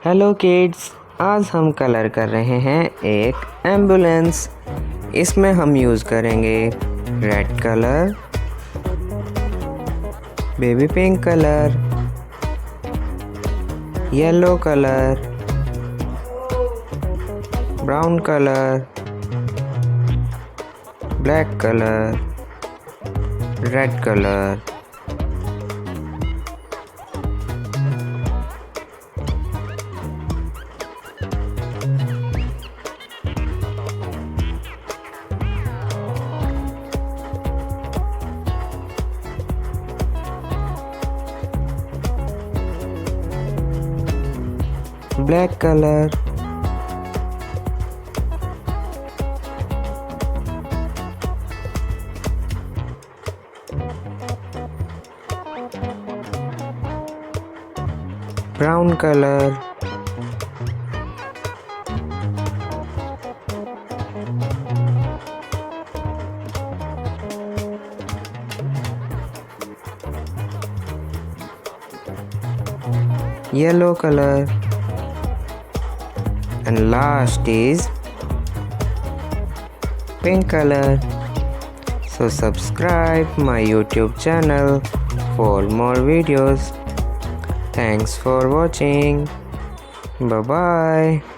Hello kids, आज हम colour कर रहे हैं एक एम्बुलेंस। इसमें हम यूज़ करेंगे red colour, baby pink colour, yellow colour, brown colour, black colour, red colour. Black colour, brown colour, yellow colour, and last is pink color. So subscribe my YouTube channel for more videos. Thanks for watching. Bye bye.